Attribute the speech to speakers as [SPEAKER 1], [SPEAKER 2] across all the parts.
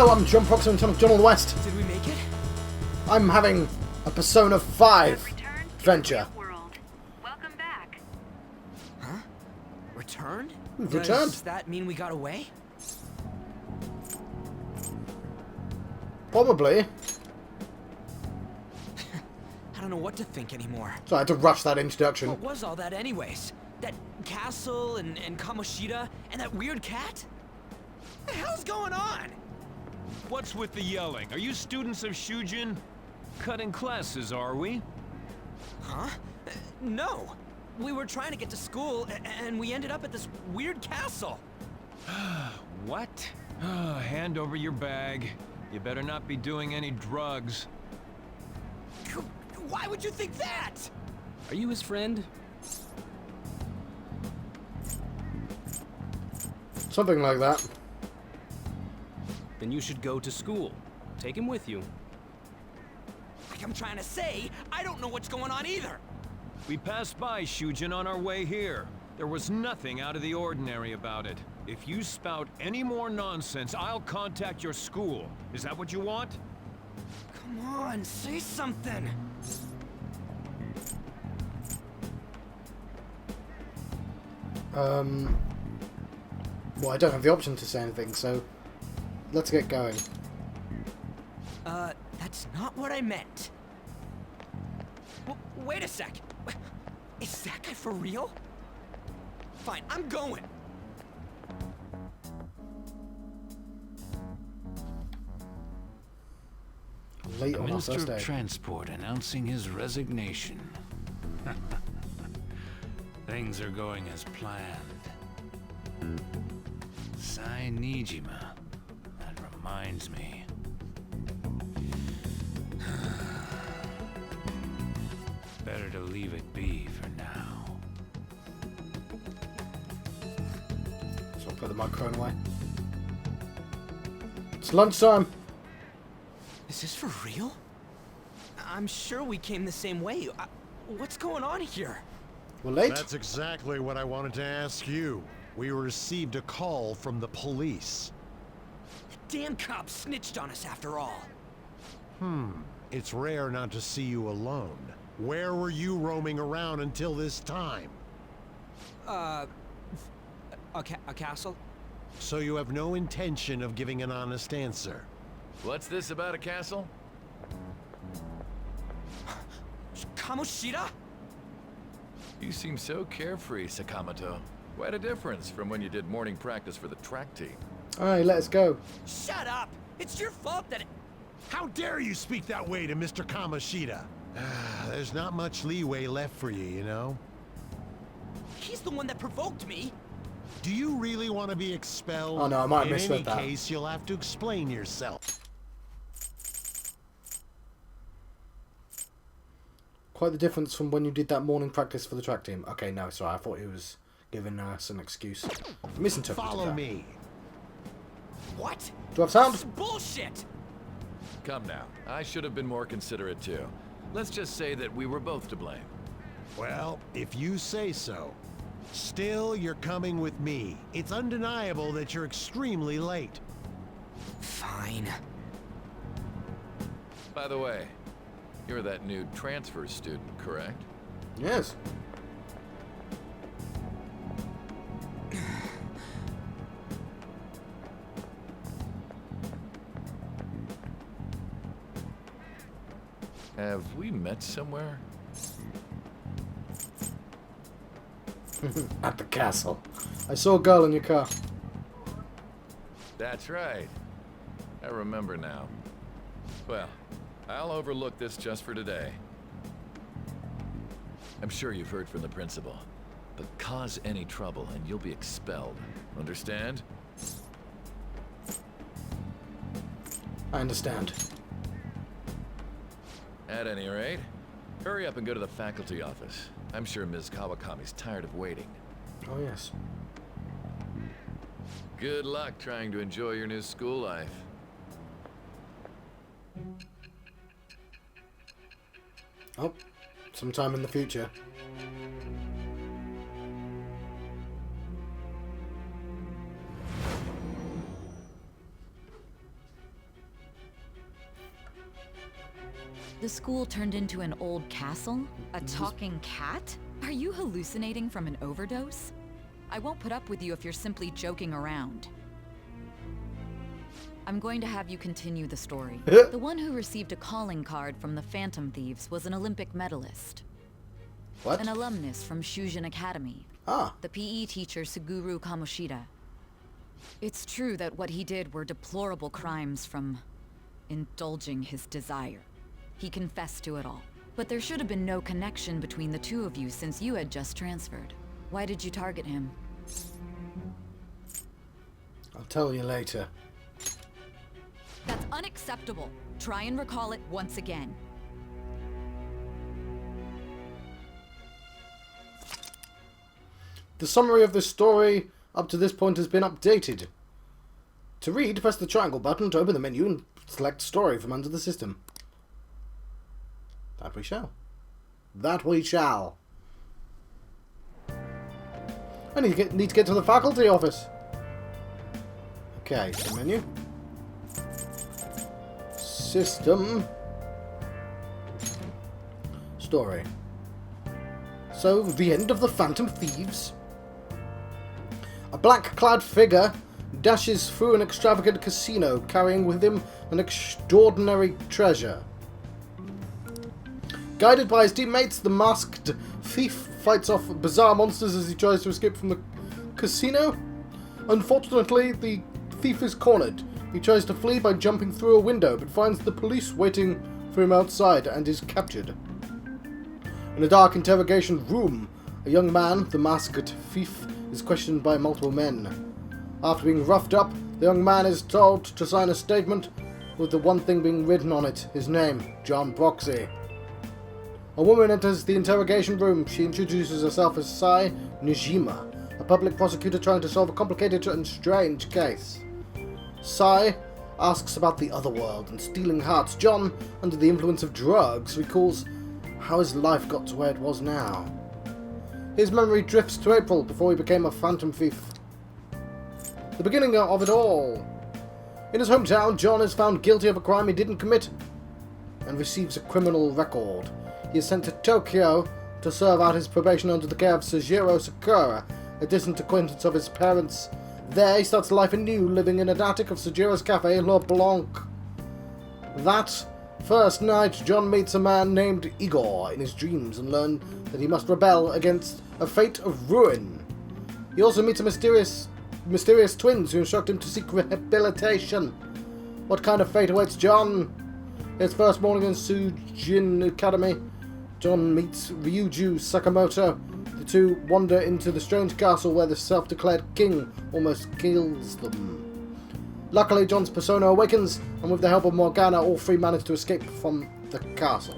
[SPEAKER 1] Hello, I'm John Proxon, son of John of the West.
[SPEAKER 2] Did we make it?
[SPEAKER 1] I'm having a Persona 5 adventure.
[SPEAKER 3] Welcome back.
[SPEAKER 2] Huh? Returned?
[SPEAKER 1] We've returned.
[SPEAKER 2] Does that mean we got away?
[SPEAKER 1] Probably.
[SPEAKER 2] I don't know what to think anymore.
[SPEAKER 1] So I had to rush that introduction.
[SPEAKER 2] What was all that anyways? That castle and Kamoshida and that weird cat? What the hell's going on?
[SPEAKER 4] What's with the yelling? Are you students of Shujin? Cutting classes, are we?
[SPEAKER 2] Huh? No. We were trying to get to school and we ended up at this weird castle.
[SPEAKER 4] What? Hand over your bag. You better not be doing any drugs.
[SPEAKER 2] Why would you think that?
[SPEAKER 5] Are you his friend?
[SPEAKER 1] Something like that.
[SPEAKER 5] Then you should go to school. Take him with you.
[SPEAKER 2] Like I'm trying to say, I don't know what's going on either.
[SPEAKER 4] We passed by Shujin on our way here. There was nothing out of the ordinary about it. If you spout any more nonsense, I'll contact your school. Is that what you want?
[SPEAKER 2] Come on, say something.
[SPEAKER 1] Well, I don't have the option to say anything, so let's get going.
[SPEAKER 2] That's not what I meant. Wait a sec. Is that guy for real? Fine, I'm going.
[SPEAKER 1] Late
[SPEAKER 6] The
[SPEAKER 1] on our
[SPEAKER 6] Minister
[SPEAKER 1] first
[SPEAKER 6] of
[SPEAKER 1] day.
[SPEAKER 6] Transport announcing his resignation. Things are going as planned. Sai Nijima. That reminds me. Better to leave it be for now.
[SPEAKER 1] So I'll put the microphone away. It's lunchtime.
[SPEAKER 2] Is this for real? I'm sure we came the same way. What's going on here?
[SPEAKER 1] We're late.
[SPEAKER 7] That's exactly what I wanted to ask you. We received a call from the police.
[SPEAKER 2] The damn cops snitched on us after all.
[SPEAKER 7] It's rare not to see you alone. Where were you roaming around until this time?
[SPEAKER 2] A castle?
[SPEAKER 7] So you have no intention of giving an honest answer?
[SPEAKER 8] What's this about a castle?
[SPEAKER 2] Kamoshida?
[SPEAKER 8] You seem so carefree, Sakamoto. Quite a difference from when you did morning practice for the track team.
[SPEAKER 1] Alright, let us go.
[SPEAKER 2] Shut up! It's your fault that
[SPEAKER 7] How dare you speak that way to Mr. Kamoshida? There's not much leeway left for you, you know?
[SPEAKER 2] he's the one that provoked me.
[SPEAKER 7] Do you really want to be expelled?
[SPEAKER 1] Oh no, I might have misread
[SPEAKER 7] In
[SPEAKER 1] that.
[SPEAKER 7] any case, you'll have to explain yourself.
[SPEAKER 1] Quite the difference from when you did that morning practice for the track team. Okay, no, sorry, I thought he was giving us an excuse. Misinterpreted
[SPEAKER 7] Follow
[SPEAKER 1] that.
[SPEAKER 7] me.
[SPEAKER 2] What?
[SPEAKER 1] Do I have sound?
[SPEAKER 2] This is bullshit!
[SPEAKER 8] Come now, I should have been more considerate too. Let's just say that we were both to blame.
[SPEAKER 7] Well, if you say so. Still, you're coming with me. It's undeniable that you're extremely late.
[SPEAKER 2] Fine.
[SPEAKER 8] By the way, you're that new transfer student, correct?
[SPEAKER 1] Yes.
[SPEAKER 8] Have we met somewhere?
[SPEAKER 1] At the castle. I saw a girl in your car.
[SPEAKER 8] That's right. I remember now. Well, I'll overlook this just for today. I'm sure you've heard from the principal. But cause any trouble and you'll be expelled. Understand?
[SPEAKER 1] I understand.
[SPEAKER 8] At any rate, hurry up and go to the faculty office. I'm sure Ms. Kawakami's tired of waiting.
[SPEAKER 1] Oh yes.
[SPEAKER 8] Good luck trying to enjoy your new school life.
[SPEAKER 1] Oh, sometime in the future.
[SPEAKER 9] The school turned into an old castle? A talking cat? Are you hallucinating from an overdose? I won't put up with you if you're simply joking around. I'm going to have you continue the story. The one who received a calling card from the Phantom Thieves was an Olympic medalist.
[SPEAKER 1] What?
[SPEAKER 9] An alumnus from Shujin Academy.
[SPEAKER 1] Ah.
[SPEAKER 9] The PE teacher Suguru Kamoshida. It's true that what he did were deplorable crimes from indulging his desire. He confessed to it all. But there should have been no connection between the two of you since you had just transferred. Why did you target him?
[SPEAKER 1] I'll tell you later.
[SPEAKER 9] That's unacceptable. Try and recall it once again.
[SPEAKER 1] The summary of this story up to this point has been updated. To read, press the triangle button to open the menu and select story from under the system. That we shall. That we shall. I need to get to the faculty office. Okay, the menu. System. Story. So, the end of the Phantom Thieves. A black-clad figure dashes through an extravagant casino, carrying with him an extraordinary treasure. Guided by his teammates, the masked thief fights off bizarre monsters as he tries to escape from the casino. Unfortunately, the thief is cornered. He tries to flee by jumping through a window, but finds the police waiting for him outside and is captured. In a dark interrogation room, a young man, the masked thief, is questioned by multiple men. After being roughed up, the young man is told to sign a statement with the one thing being written on it, his name, John Broxy. A woman enters the interrogation room. She introduces herself as Sai Nijima, a public prosecutor trying to solve a complicated and strange case. Sai asks about the other world and stealing hearts. John, under the influence of drugs, recalls how his life got to where it was now. His memory drifts to April before he became a phantom thief. The beginning of it all. In his hometown, John is found guilty of a crime he didn't commit and receives a criminal record. He is sent to Tokyo to serve out his probation under the care of Sujiro Sakura, a distant acquaintance of his parents. There, he starts life anew, living in an attic of Sujiro's cafe, Le Blanc. That first night, John meets a man named Igor in his dreams and learns that he must rebel against a fate of ruin. He also meets a mysterious twins who instruct him to seek rehabilitation. What kind of fate awaits John? His first morning in Shujin Academy, John meets Ryuji Sakamoto. The two wander into the strange castle where the self-declared king almost kills them. Luckily, John's persona awakens, and with the help of Morgana, all three manage to escape from the castle.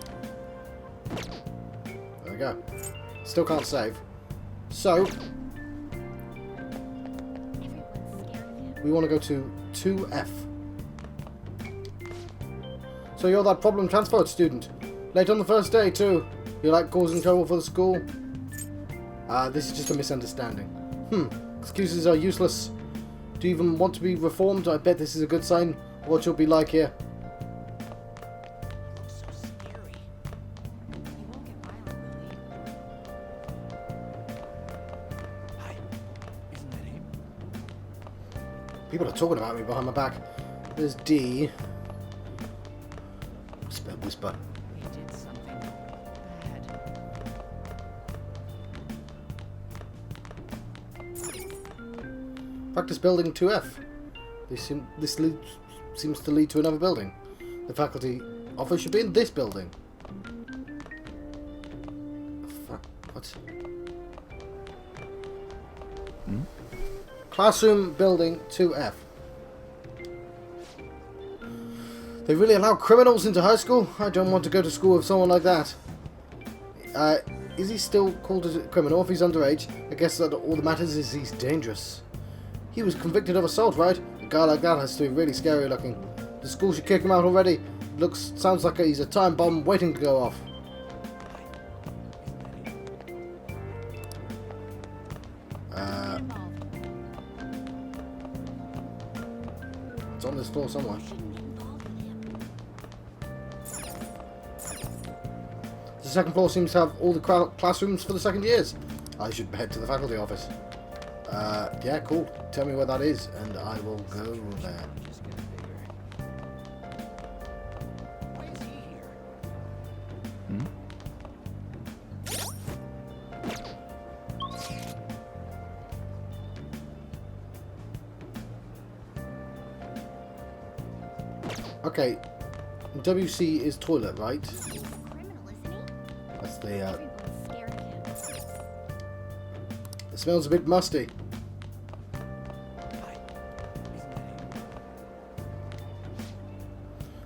[SPEAKER 1] There we go. Still can't save. So, we want to go to 2F. So you're that problem transport student. Late on the first day, too. You like causing trouble for the school? This is just a misunderstanding. Excuses are useless. Do you even want to be reformed? I bet this is a good sign of what you'll be like here.
[SPEAKER 2] So scary. He won't get violent, will he? Hi. Isn't that him?
[SPEAKER 1] People are talking about me behind my back. There's D. Whisper.
[SPEAKER 2] He did something bad.
[SPEAKER 1] Practice building 2F. This seems to lead to another building. The faculty office should be in this building. What? Classroom building 2F. They really allow criminals into high school? I don't want to go to school with someone like that. Is he still called a criminal if he's underage? I guess that all that matters is he's dangerous. He was convicted of assault, right? A guy like that has to be really scary looking. The school should kick him out already. Sounds like he's a time bomb waiting to go off. It's on this floor somewhere. second floor seems to have all the classrooms for the second years. I should head to the faculty office. Yeah, cool. Tell me where that is, and I will go there.
[SPEAKER 2] Why is he here?
[SPEAKER 1] Okay, WC is toilet, right?
[SPEAKER 3] Criminal, isn't he?
[SPEAKER 1] That's the,
[SPEAKER 3] Everyone's scared of him.
[SPEAKER 1] it smells a bit musty.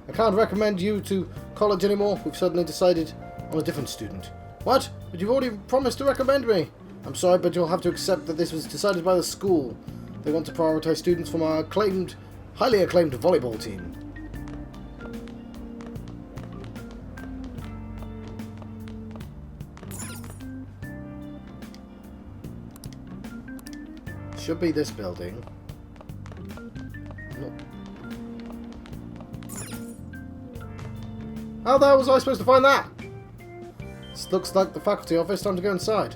[SPEAKER 1] I can't recommend you to college anymore. We've suddenly decided on a different student. What? But you've already promised to recommend me. I'm sorry, but you'll have to accept that this was decided by the school. They want to prioritize students from our highly acclaimed volleyball team. Should be this building. No. How the hell was I supposed to find that? This looks like the faculty office. Time to go inside.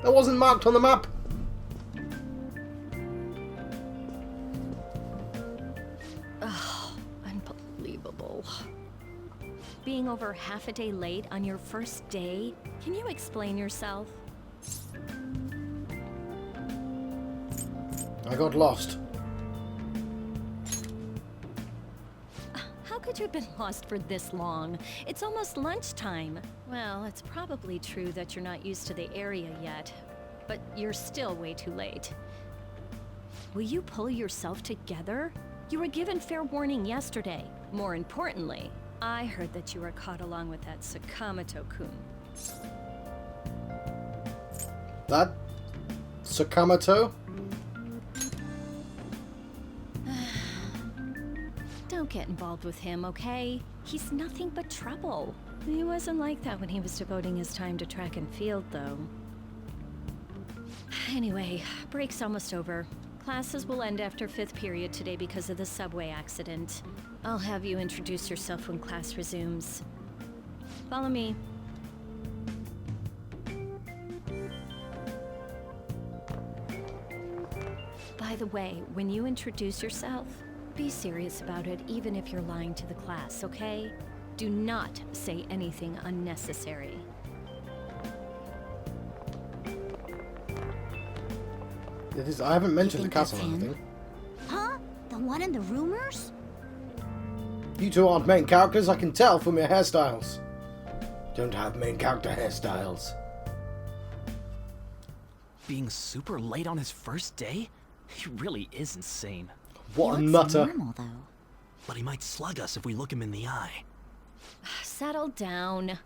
[SPEAKER 1] That wasn't marked on the map.
[SPEAKER 10] Unbelievable. Being over half a day late on your first day? Can you explain yourself?
[SPEAKER 1] I got lost.
[SPEAKER 10] How could you have been lost for this long? It's almost lunchtime. Well, it's probably true that you're not used to the area yet, but you're still way too late. Will you pull yourself together? You were given fair warning yesterday. More importantly, I heard that you were caught along with that Sakamoto-kun.
[SPEAKER 1] That? Sakamoto?
[SPEAKER 10] Don't get involved with him, okay? He's nothing but trouble. He wasn't like that when he was devoting his time to track and field, though. Anyway, break's almost over. Classes will end after 5th period today because of the subway accident. I'll have you introduce yourself when class resumes. Follow me. By the way, when you introduce yourself, be serious about it, even if you're lying to the class, okay? Do not say anything unnecessary.
[SPEAKER 1] It is. I haven't mentioned the
[SPEAKER 3] think that's
[SPEAKER 1] castle or
[SPEAKER 3] him?
[SPEAKER 1] anything.
[SPEAKER 3] Huh? The one in the rumors?
[SPEAKER 1] You two aren't main characters, I can tell from your hairstyles. Don't have main character hairstyles.
[SPEAKER 2] Being super late on his first day? He really is insane.
[SPEAKER 1] What a
[SPEAKER 3] He looks
[SPEAKER 1] nutter.
[SPEAKER 3] normal, though.
[SPEAKER 2] But he might slug us if we look him in the eye.
[SPEAKER 10] Settle down.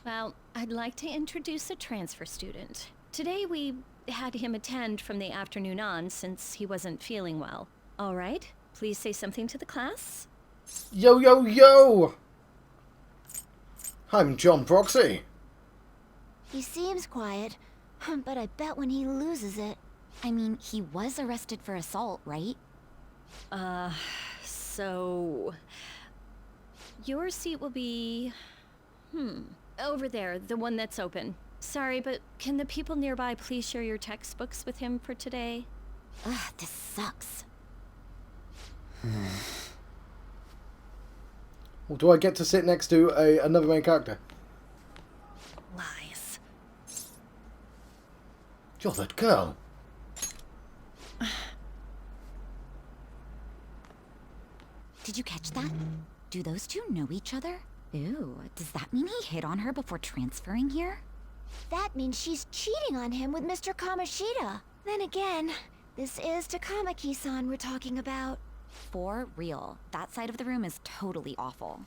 [SPEAKER 10] Well, I'd like to introduce a transfer student. Today we had him attend from the afternoon on since he wasn't feeling well. All right, please say something to the class.
[SPEAKER 1] Yo, yo, yo! I'm John Proxy.
[SPEAKER 3] He seems quiet, but I bet when he loses it... I mean, he was arrested for assault, right?
[SPEAKER 10] So... Your seat will be... over there, the one that's open. Sorry, but can the people nearby please share your textbooks with him for today?
[SPEAKER 3] Ugh, this sucks.
[SPEAKER 1] Well, do I get to sit next to another main character?
[SPEAKER 10] Lies.
[SPEAKER 1] You're that girl.
[SPEAKER 3] Did you catch that? Do those two know each other? Ew, does that mean he hit on her before transferring here? That means she's cheating on him with Mr. Kamoshida. Then again, this is Takamaki-san we're talking about. For real, that side of the room is totally awful.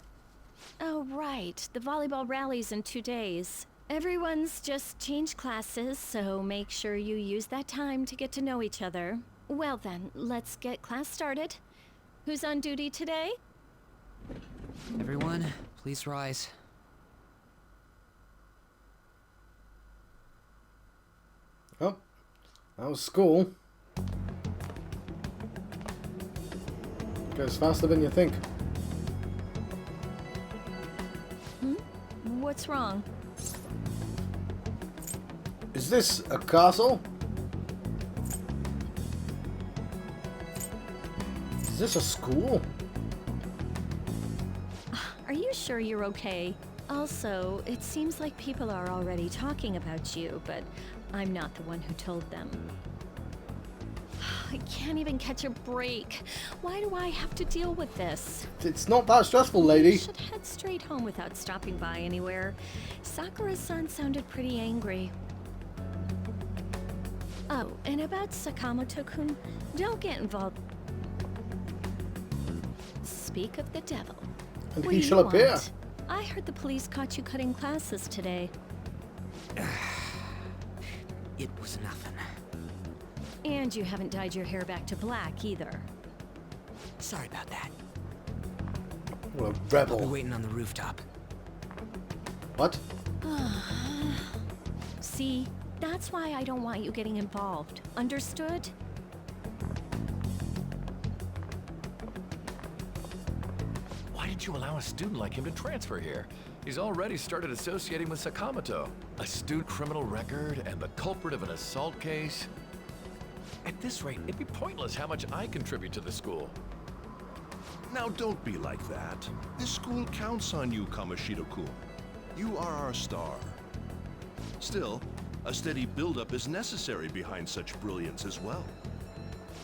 [SPEAKER 10] Oh, right. The volleyball rally's in 2 days. Everyone's just changed classes, so make sure you use that time to get to know each other. Well then, let's get class started. Who's on duty today?
[SPEAKER 2] Everyone, please rise.
[SPEAKER 1] Oh, that was school. Goes faster than you think.
[SPEAKER 10] What's wrong?
[SPEAKER 1] Is this a castle? Is this a school?
[SPEAKER 10] Are you sure you're okay? Also, it seems like people are already talking about you, but I'm not the one who told them. I can't even catch a break. Why do I have to deal with this?
[SPEAKER 1] It's not that stressful,
[SPEAKER 10] I
[SPEAKER 1] lady.
[SPEAKER 10] should head straight home without stopping by anywhere. Sakura-san sounded pretty angry. Oh, and about Sakamoto-kun, don't get involved. Speak of the devil.
[SPEAKER 1] And
[SPEAKER 10] What
[SPEAKER 1] he
[SPEAKER 10] do
[SPEAKER 1] shall
[SPEAKER 10] you
[SPEAKER 1] appear.
[SPEAKER 10] want? I heard the police caught you cutting classes today.
[SPEAKER 2] It was nothing.
[SPEAKER 10] And you haven't dyed your hair back to black either.
[SPEAKER 2] Sorry about that.
[SPEAKER 1] What a
[SPEAKER 2] I'll be
[SPEAKER 1] rebel.
[SPEAKER 2] waiting on the rooftop.
[SPEAKER 1] What?
[SPEAKER 10] See, that's why I don't want you getting involved. Understood?
[SPEAKER 8] Why did you allow a student like him to transfer here? He's already started associating with Sakamoto. A student criminal record and the culprit of an assault case. At this rate, it'd be pointless how much I contribute to the school.
[SPEAKER 11] Now don't be like that. This school counts on you, Kamoshida-kun. You are our star. Still, a steady build-up is necessary behind such brilliance as well.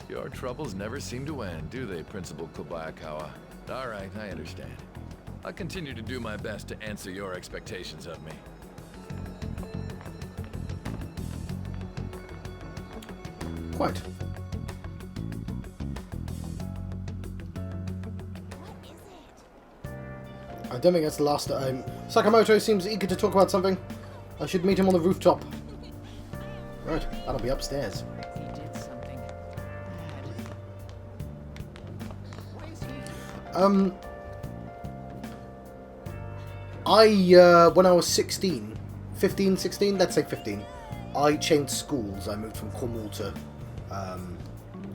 [SPEAKER 8] Your troubles never seem to end, do they, Principal Kobayakawa? All right, I understand. I'll continue to do my best to answer your expectations of me.
[SPEAKER 1] Quite. I don't think that's the last time. Sakamoto seems eager to talk about something. I should meet him on the rooftop. Right, that'll be upstairs.
[SPEAKER 2] He did something
[SPEAKER 1] bad. When I was 15, 16, let's say 15, I changed schools. I moved from Cornwall to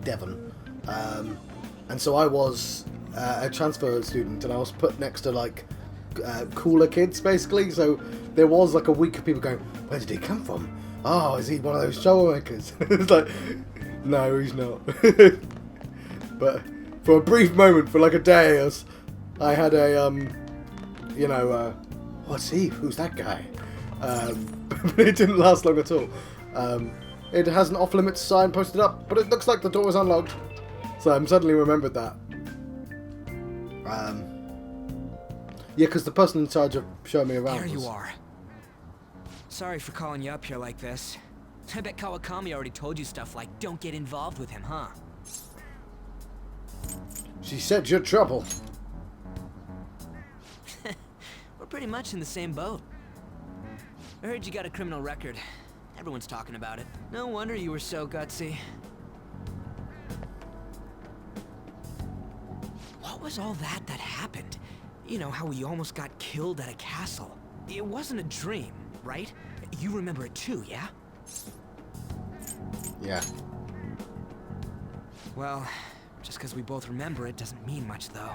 [SPEAKER 1] Devon. And so I was a transfer student, and I was put next to, like, cooler kids, basically. So there was, like, a week of people going, where did he come from? Oh, is he one of those troublemakers? It's like, no, he's not. But for a brief moment, for like a day, I had a, what's he? Who's that guy? But it didn't last long at all. It has an off-limits sign posted up, but it looks like the door is unlocked. So I'm suddenly remembered that. Yeah, because the person in charge of showing me around
[SPEAKER 2] There you
[SPEAKER 1] was-
[SPEAKER 2] are. Sorry for calling you up here like this. I bet Kawakami already told you stuff like, don't get involved with him, huh?
[SPEAKER 1] She said you're trouble.
[SPEAKER 2] We're pretty much in the same boat. I heard you got a criminal record. Everyone's talking about it. No wonder you were so gutsy. What was all that happened? You know, how we almost got killed at a castle. It wasn't a dream, right? You remember it too, yeah?
[SPEAKER 1] Yeah.
[SPEAKER 2] Well, just because we both remember it doesn't mean much, though.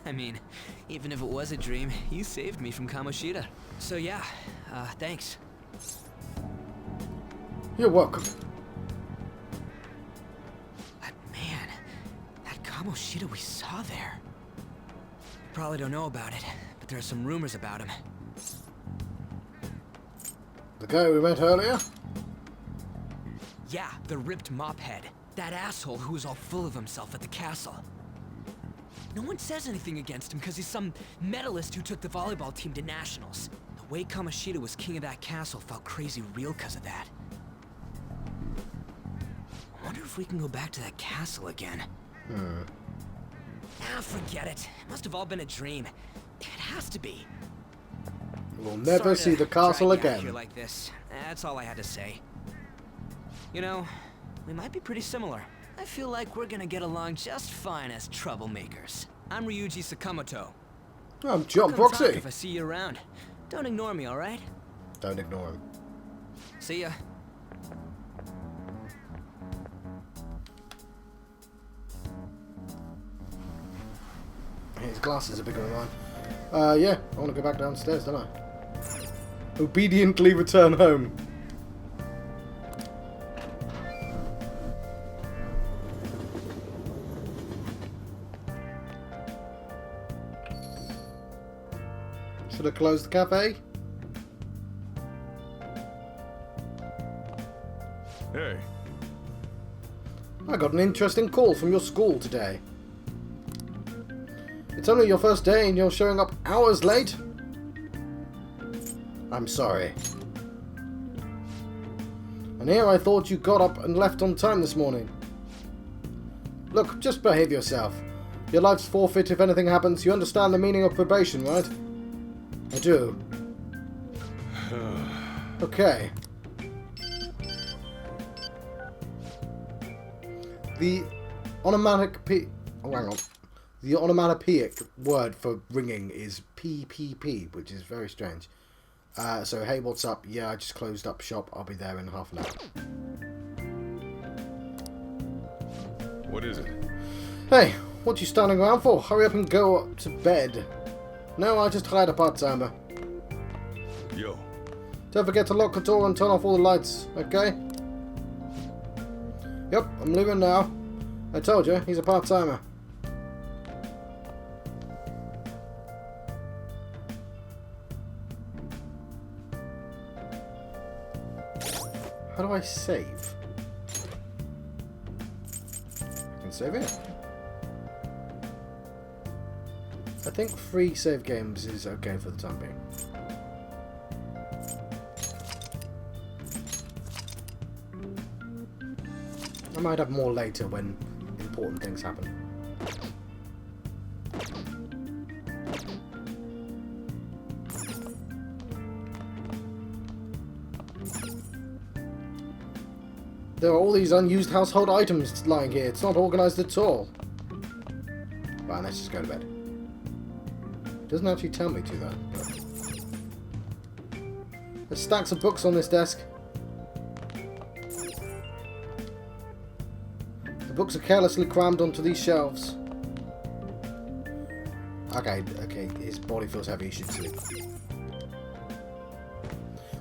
[SPEAKER 2] I mean, even if it was a dream, you saved me from Kamoshida. So yeah, thanks.
[SPEAKER 1] You're welcome.
[SPEAKER 2] But man, that Kamoshida we saw there. You probably don't know about it, but there are some rumors about him.
[SPEAKER 1] The guy we met earlier?
[SPEAKER 2] Yeah, the ripped mophead. That asshole who was all full of himself at the castle. No one says anything against him because he's some medalist who took the volleyball team to nationals. The way Kamoshida was king of that castle felt crazy real because of that. I wonder if we can go back to that castle again. Ah, forget it. It must have all been a dream. It has to be.
[SPEAKER 1] We'll never
[SPEAKER 2] Sorry
[SPEAKER 1] see
[SPEAKER 2] to
[SPEAKER 1] the castle
[SPEAKER 2] drag you out
[SPEAKER 1] again.
[SPEAKER 2] here like this. That's all I had to say. You know, we might be pretty similar. I feel like we're gonna get along just fine as troublemakers. I'm Ryuji Sakamoto.
[SPEAKER 1] I'm John
[SPEAKER 2] Come talk
[SPEAKER 1] Proxy.
[SPEAKER 2] if I see you around. Don't ignore me, all right?
[SPEAKER 1] Don't ignore him.
[SPEAKER 2] See ya.
[SPEAKER 1] His glasses are bigger than mine. Yeah, I want to go back downstairs, don't I? Obediently return home. Should I close the cafe?
[SPEAKER 4] Hey.
[SPEAKER 1] I got an interesting call from your school today. It's only your first day and you're showing up hours late? I'm sorry. And here I thought you got up and left on time this morning. Look, just behave yourself. Your life's forfeit if anything happens. You understand the meaning of probation, right? I do. Okay. The onomatopoeic... Oh, hang on. The onomatopoeic word for ringing is PPP, which is very strange. So, hey, what's up? Yeah, I just closed up shop. I'll be there in half an hour.
[SPEAKER 4] What is it?
[SPEAKER 1] Hey, what you standing around for? Hurry up and go up to bed. No, I just hired a part-timer.
[SPEAKER 11] Yo.
[SPEAKER 1] Don't forget to lock the door and turn off all the lights, okay? Yep, I'm leaving now. I told you, he's a part-timer. How do I save? I can save it. I think free save games is okay for the time being. I might have more later when important things happen. There are all these unused household items lying here. It's not organised at all. Right, let's just go to bed. It doesn't actually tell me to, though. But... There's stacks of books on this desk. The books are carelessly crammed onto these shelves. Okay, his body feels heavy, he should sleep.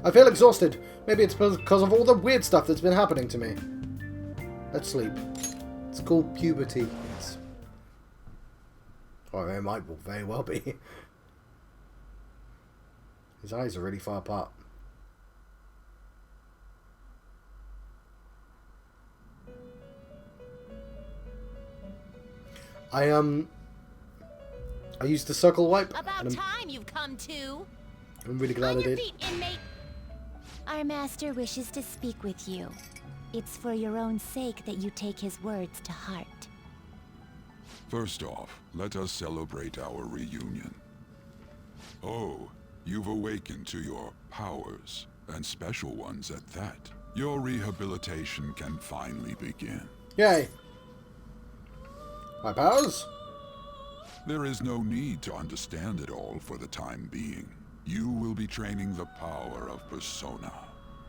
[SPEAKER 1] I feel exhausted. Maybe it's because of all the weird stuff that's been happening to me. Let's sleep. It's called puberty. Yes. Or it might very well be. His eyes are really far apart. I used the circle wipe.
[SPEAKER 3] About time you've come to.
[SPEAKER 1] I'm really glad I did.
[SPEAKER 3] Feet, inmate. Our master wishes to speak with you. It's for your own sake that you take his words to heart.
[SPEAKER 12] First off, let us celebrate our reunion. Oh, you've awakened to your powers, and special ones at that. Your rehabilitation can finally begin.
[SPEAKER 1] Yay! My powers?
[SPEAKER 12] There is no need to understand it all for the time being. You will be training the power of persona,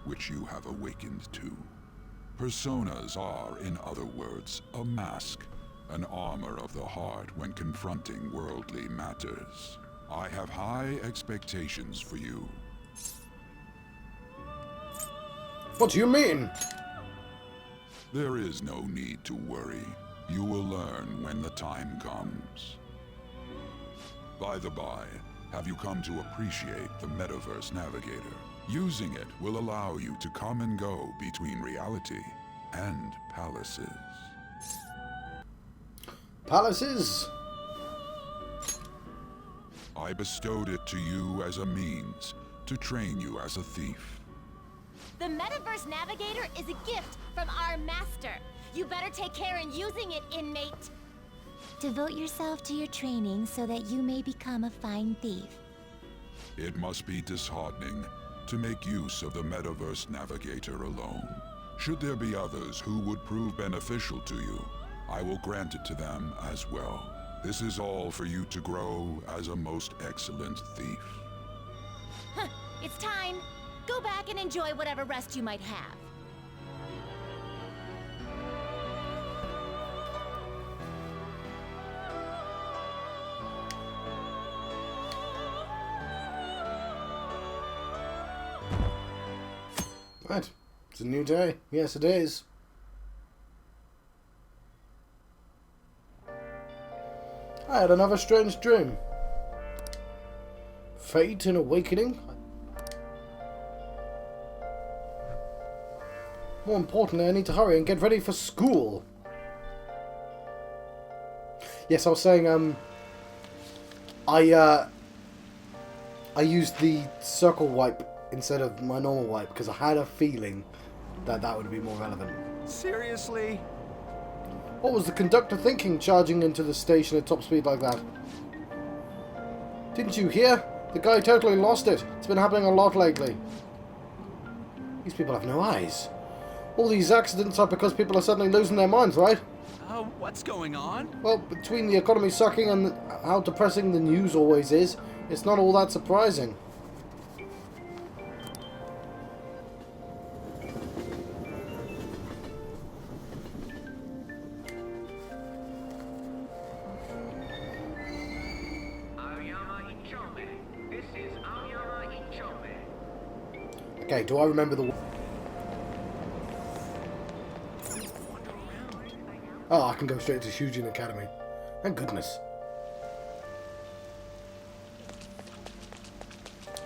[SPEAKER 12] which you have awakened to. Personas are, in other words, a mask, an armor of the heart when confronting worldly matters. I have high expectations for you.
[SPEAKER 1] What do you mean?
[SPEAKER 12] There is no need to worry. You will learn when the time comes. By the by, have you come to appreciate the Metaverse Navigator? Using it will allow you to come and go between reality and palaces.
[SPEAKER 1] Palaces?
[SPEAKER 12] I bestowed it to you as a means to train you as a thief.
[SPEAKER 3] The Metaverse Navigator is a gift from our master. You better take care in using it, inmate. Devote yourself to your training so that you may become a fine thief.
[SPEAKER 12] It must be disheartening to make use of the Metaverse Navigator alone. Should there be others who would prove beneficial to you, I will grant it to them as well. This is all for you to grow as a most excellent thief.
[SPEAKER 3] Huh, it's time. Go back and enjoy whatever rest you might have.
[SPEAKER 1] Right. It's a new day. Yes, it is. I had another strange dream. Fate and awakening? More importantly, I need to hurry and get ready for school. Yes, I was saying, I used the circle wipe instead of my normal wipe because I had a feeling that that would be more relevant.
[SPEAKER 13] Seriously?
[SPEAKER 1] What was the conductor thinking charging into the station at top speed like that? Didn't you hear? The guy totally lost it. It's been happening a lot lately. These people have no eyes. All these accidents are because people are suddenly losing their minds, right?
[SPEAKER 13] What's going on?
[SPEAKER 1] Well, between the economy sucking and how depressing the news always is, it's not all that surprising. Okay, do I remember the... Oh, I can go straight to Shujin Academy. Thank goodness.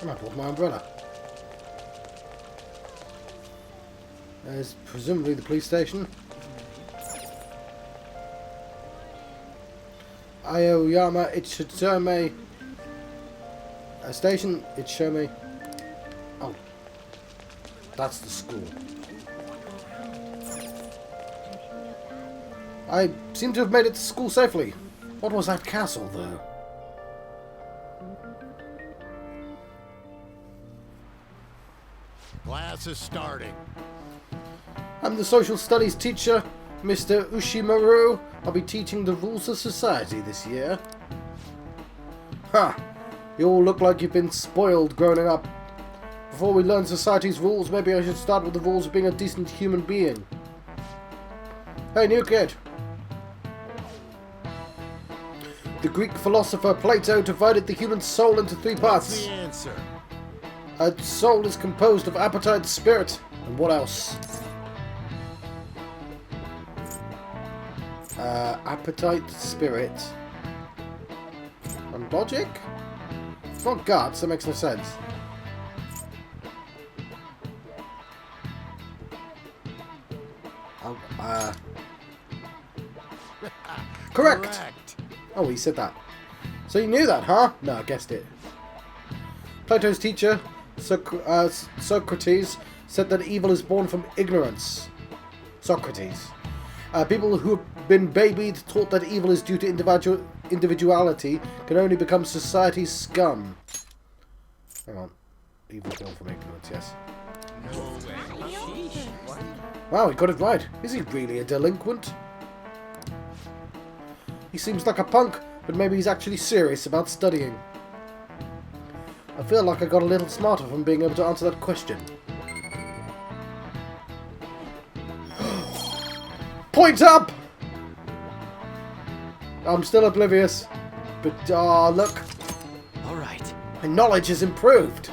[SPEAKER 1] I might brought my umbrella. There's presumably the police station. Aoyama Ichitome station. Ichitome. Oh, that's the school. I seem to have made it to school safely. What was that castle, though?
[SPEAKER 7] Class is starting.
[SPEAKER 1] I'm the social studies teacher, Mr. Ushimaru. I'll be teaching the rules of society this year. Ha! You all look like you've been spoiled growing up. Before we learn society's rules, maybe I should start with the rules of being a decent human being. Hey, new kid. The Greek philosopher Plato divided the human soul into three parts.
[SPEAKER 7] What's the answer?
[SPEAKER 1] A soul is composed of appetite, spirit, and what else? Appetite, spirit, and logic? It's not guts, that makes no sense. Correct! Oh, he said that. So you knew that, huh? No, I guessed it. Plato's teacher, Socrates, said that evil is born from ignorance. Socrates. People who have been babied taught that evil is due to individuality can only become society's scum. Hang on. Evil born from ignorance, yes. Wow, he got it right. Is he really a delinquent? He seems like a punk, but maybe he's actually serious about studying. I feel like I got a little smarter from being able to answer that question. Point up! I'm still oblivious, but look.
[SPEAKER 13] Alright.
[SPEAKER 1] My knowledge has improved.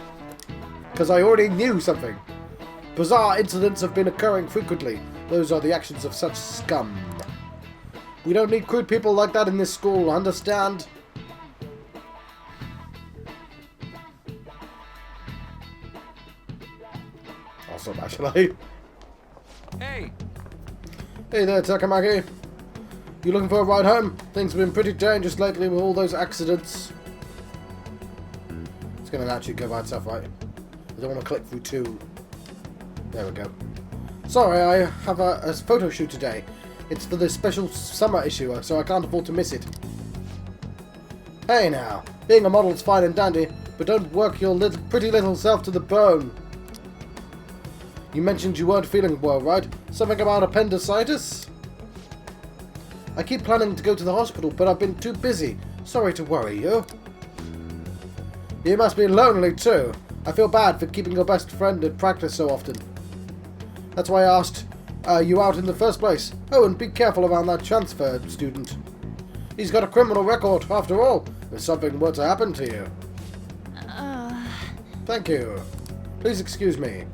[SPEAKER 1] Because I already knew something. Bizarre incidents have been occurring frequently. Those are the actions of such scum. We don't need crude people like that in this school, understand? I'll stop, actually.
[SPEAKER 13] Hey!
[SPEAKER 1] Hey there, Takamaki. You looking for a ride home? Things have been pretty dangerous lately with all those accidents. It's going to actually go by itself, right? I don't want to click through two. There we go. Sorry, I have a photo shoot today. It's for the special summer issue, so I can't afford to miss it. Hey now, being a model's fine and dandy, but don't work your pretty little self to the bone. You mentioned you weren't feeling well, right? Something about appendicitis? I keep planning to go to the hospital, but I've been too busy. Sorry to worry you. You must be lonely too. I feel bad for keeping your best friend at practice so often. That's why I asked you out in the first place. Oh, and be careful around that transfer student. He's got a criminal record, after all, if something were to happen to you. Thank you. Please excuse me.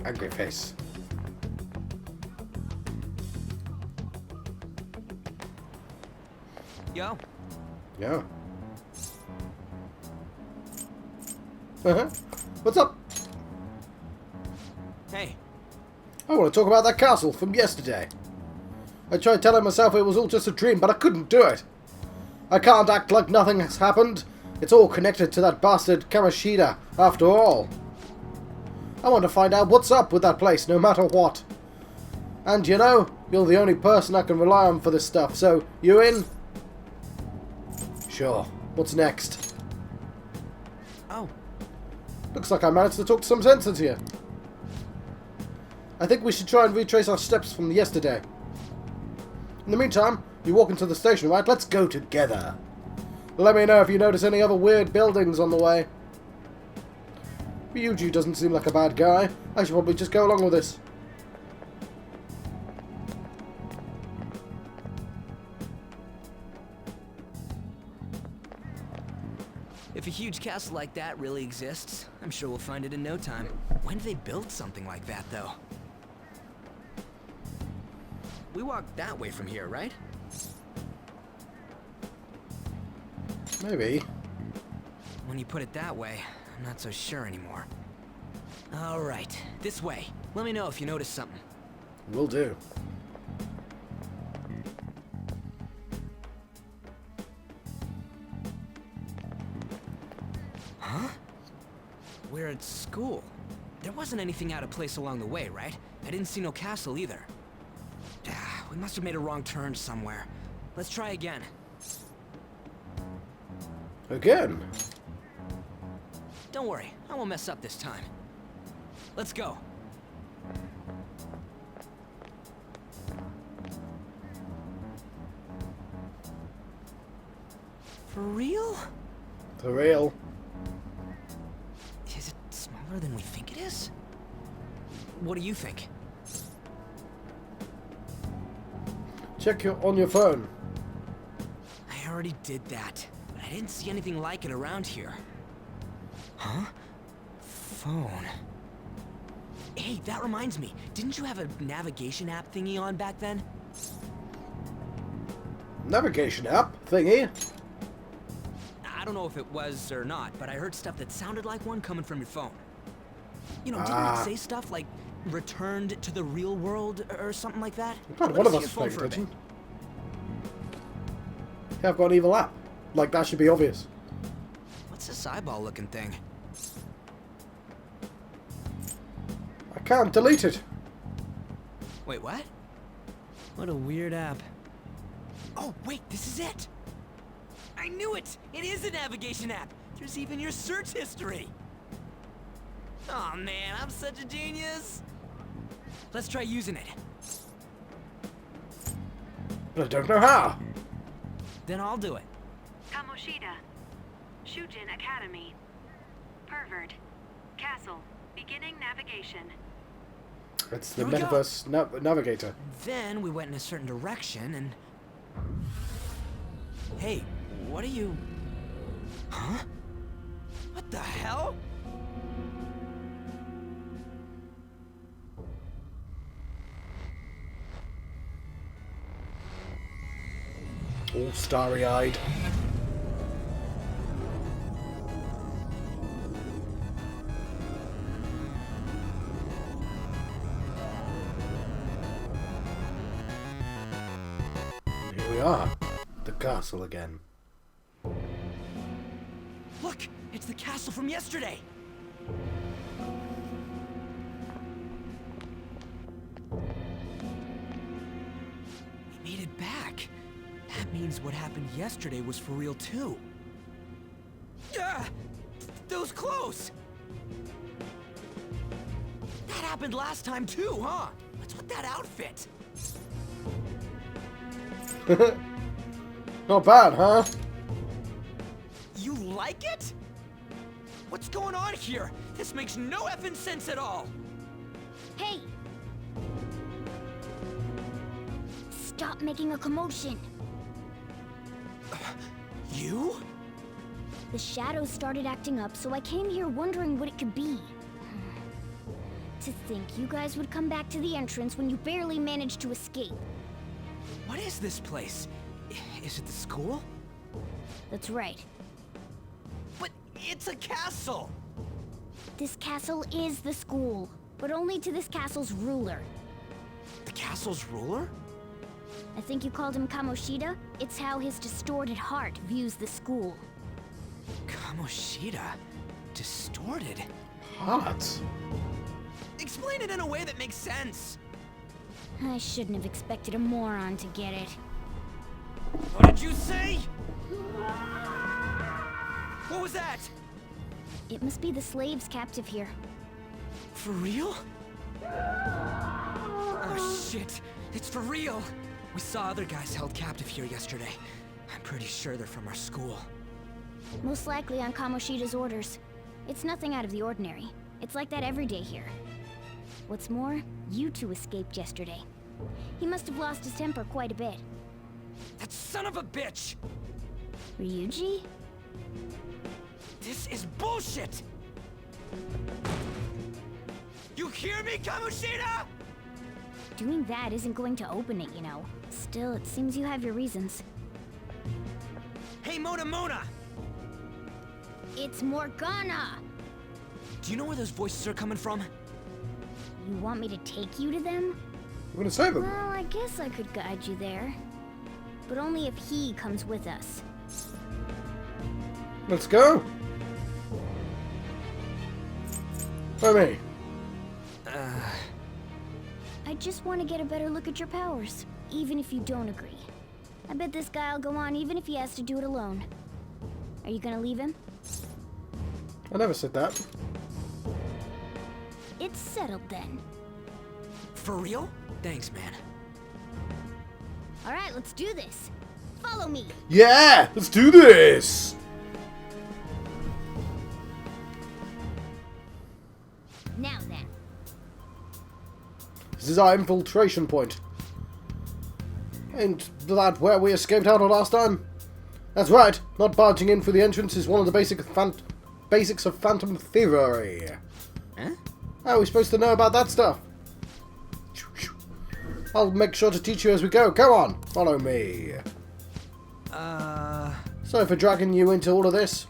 [SPEAKER 1] Angry face.
[SPEAKER 2] Yo.
[SPEAKER 1] Yeah. What's up?
[SPEAKER 2] Hey.
[SPEAKER 1] I want to talk about that castle from yesterday. I tried telling myself it was all just a dream, but I couldn't do it. I can't act like nothing has happened. It's all connected to that bastard Kamoshida, after all. I want to find out what's up with that place, no matter what. And you know, you're the only person I can rely on for this stuff, so you in? Sure. What's next?
[SPEAKER 2] Oh.
[SPEAKER 1] Looks like I managed to talk some sense into you. I think we should try and retrace our steps from yesterday. In the meantime, you walk into the station, right? Let's go together. Let me know if you notice any other weird buildings on the way. Ryuji doesn't seem like a bad guy. I should probably just go along with this.
[SPEAKER 2] If a huge castle like that really exists, I'm sure we'll find it in no time. When did they build something like that, though? We walked that way from here, right?
[SPEAKER 1] Maybe.
[SPEAKER 2] When you put it that way, I'm not so sure anymore. Alright, this way. Let me know if you notice something.
[SPEAKER 1] Will do.
[SPEAKER 2] Huh? We're at school. There wasn't anything out of place along the way, right? I didn't see no castle either. We must have made a wrong turn somewhere. Let's try again.
[SPEAKER 1] Again?
[SPEAKER 2] Don't worry, I won't mess up this time. Let's go. For real?
[SPEAKER 1] For real.
[SPEAKER 2] Is it smaller than we think it is? What do you think?
[SPEAKER 1] Check on your phone.
[SPEAKER 2] I already did that, but I didn't see anything like it around here. Huh? Phone. Hey, that reminds me. Didn't you have a navigation app thingy on back then?
[SPEAKER 1] Navigation app thingy?
[SPEAKER 2] I don't know if it was or not, but I heard stuff that sounded like one coming from your phone. You know, didn't it say stuff like returned to the real world or something like that?
[SPEAKER 1] God, one of us is paying attention. Yeah, I've got an evil app. Like, that should be obvious.
[SPEAKER 2] What's this eyeball-looking thing?
[SPEAKER 1] I can't delete it.
[SPEAKER 2] Wait, what? What a weird app. Oh, wait, this is it! I knew it! It is a navigation app! There's even your search history! Oh man, I'm such a genius! Let's try using it.
[SPEAKER 1] But I don't know how.
[SPEAKER 2] Then I'll do it.
[SPEAKER 14] Kamoshida. Shujin Academy. Pervert. Castle. Beginning navigation.
[SPEAKER 1] It's the metaverse navigator.
[SPEAKER 2] Then we went in a certain direction and... Hey, what are you... Huh? What the hell?
[SPEAKER 1] All starry-eyed. Here we are. The castle again.
[SPEAKER 2] Look! It's the castle from yesterday! We made it back. That means what happened yesterday was for real too. Ah! That was close! That happened last time too, huh? What's with that outfit?
[SPEAKER 1] Not bad, huh?
[SPEAKER 2] You like it? What's going on here? This makes no effing sense at all!
[SPEAKER 3] Hey! Stop making a commotion!
[SPEAKER 2] You?
[SPEAKER 3] The shadows started acting up, so I came here wondering what it could be.
[SPEAKER 15] To think you guys would come back to the entrance when you barely managed to escape.
[SPEAKER 2] What is this place? Is it the school?
[SPEAKER 15] That's right.
[SPEAKER 2] But it's a castle!
[SPEAKER 15] This castle is the school, but only to this castle's ruler.
[SPEAKER 2] The castle's ruler?
[SPEAKER 15] I think you called him Kamoshida. It's how his distorted heart views the school.
[SPEAKER 2] Kamoshida? Distorted?
[SPEAKER 1] Heart?
[SPEAKER 2] Explain it in a way that makes sense!
[SPEAKER 15] I shouldn't have expected a moron to get it.
[SPEAKER 2] What did you say? What was that?
[SPEAKER 15] It must be the slaves captive here.
[SPEAKER 2] For real? Oh shit, it's for real! We saw other guys held captive here yesterday. I'm pretty sure they're from our school.
[SPEAKER 15] Most likely on Kamoshida's orders. It's nothing out of the ordinary. It's like that every day here. What's more, you two escaped yesterday. He must have lost his temper quite a bit.
[SPEAKER 2] That son of a bitch!
[SPEAKER 15] Ryuji?
[SPEAKER 2] This is bullshit! You hear me, Kamoshida?!
[SPEAKER 15] Doing that isn't going to open it, you know. Still, it seems you have your reasons.
[SPEAKER 2] Hey, Mona!
[SPEAKER 15] It's Morgana!
[SPEAKER 2] Do you know where those voices are coming from?
[SPEAKER 15] You want me to take you to them?
[SPEAKER 1] You're gonna save them?
[SPEAKER 15] Well, I guess I could guide you there. But only if he comes with us.
[SPEAKER 1] Let's go! By me.
[SPEAKER 15] I just want to get a better look at your powers, even if you don't agree. I bet this guy'll go on even if he has to do it alone. Are you gonna leave him?
[SPEAKER 1] I never said that.
[SPEAKER 15] It's settled then.
[SPEAKER 2] For real? Thanks, man.
[SPEAKER 15] Alright, let's do this. Follow me.
[SPEAKER 1] Yeah! Let's do this!
[SPEAKER 15] Now then.
[SPEAKER 1] This is our infiltration point. Ain't that where we escaped out of last time? That's right. Not barging in through the entrance is one of the basics of phantom thievery.
[SPEAKER 2] Huh?
[SPEAKER 1] How are we supposed to know about that stuff? I'll make sure to teach you as we go. Come on, follow me. Sorry for dragging you into all of this,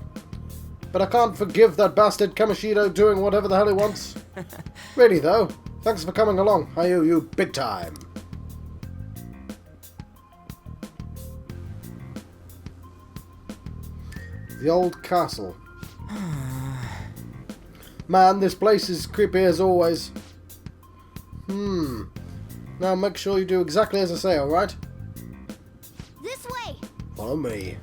[SPEAKER 1] but I can't forgive that bastard Kamoshida doing whatever the hell he wants. Really though, thanks for coming along. I owe you big time. The old castle. Man, this place is creepy as always. Now make sure you do exactly as I say, alright?
[SPEAKER 15] This way!
[SPEAKER 1] Follow me.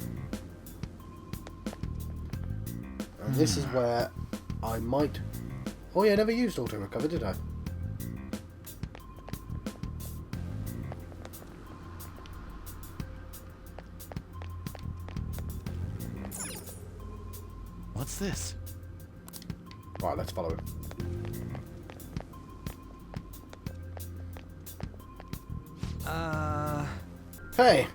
[SPEAKER 1] And this is where I might... Oh yeah, I never used auto-recover, did I?
[SPEAKER 7] What's this?
[SPEAKER 1] Right, let's follow him. Hey,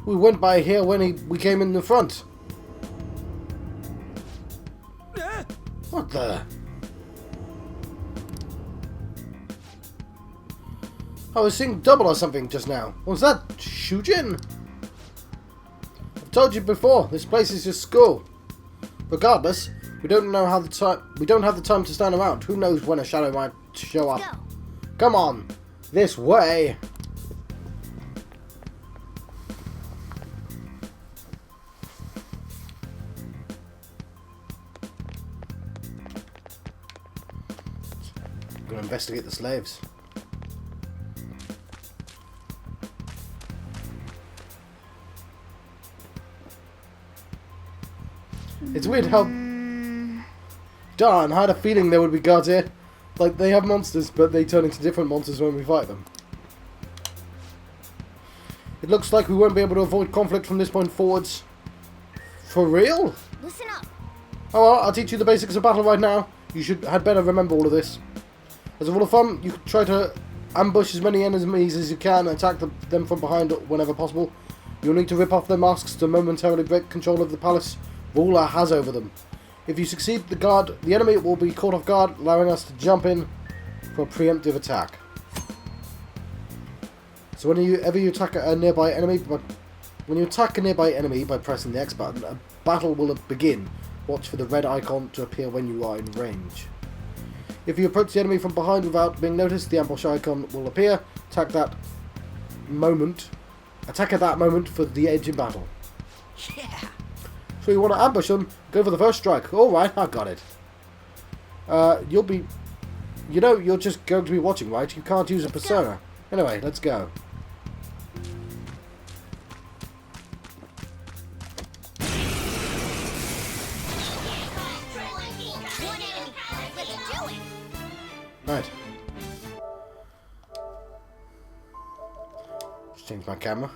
[SPEAKER 1] we went by here when we came in the front. What the? I was seeing double or something just now. Was that Shujin? I've told you before, this place is just school. Regardless, we don't have the time to stand around. Who knows when a shadow might show up? Come on, this way. I'm gonna investigate the slaves. It's weird how... Darn, I had a feeling there would be guards here. Like, they have monsters, but they turn into different monsters when we fight them. It looks like we won't be able to avoid conflict from this point forwards. For real?
[SPEAKER 15] Listen up.
[SPEAKER 1] Oh well, I'll teach you the basics of battle right now. You had better remember all of this. As a rule of thumb, you try to ambush as many enemies as you can and attack them from behind whenever possible. You'll need to rip off their masks to momentarily break control of the palace ruler has over them. If you succeed, the enemy will be caught off guard, allowing us to jump in for a preemptive attack. So whenever you attack a nearby enemy, by pressing the X button, a battle will begin. Watch for the red icon to appear when you are in range. If you approach the enemy from behind without being noticed, the ambush icon will appear. Attack at that moment for the edge in battle.
[SPEAKER 2] Yeah.
[SPEAKER 1] So you want to ambush them, go for the first strike. Alright, I got it. You're just going to be watching, right? You can't use a persona. Anyway, let's go. Right. Just change my camera.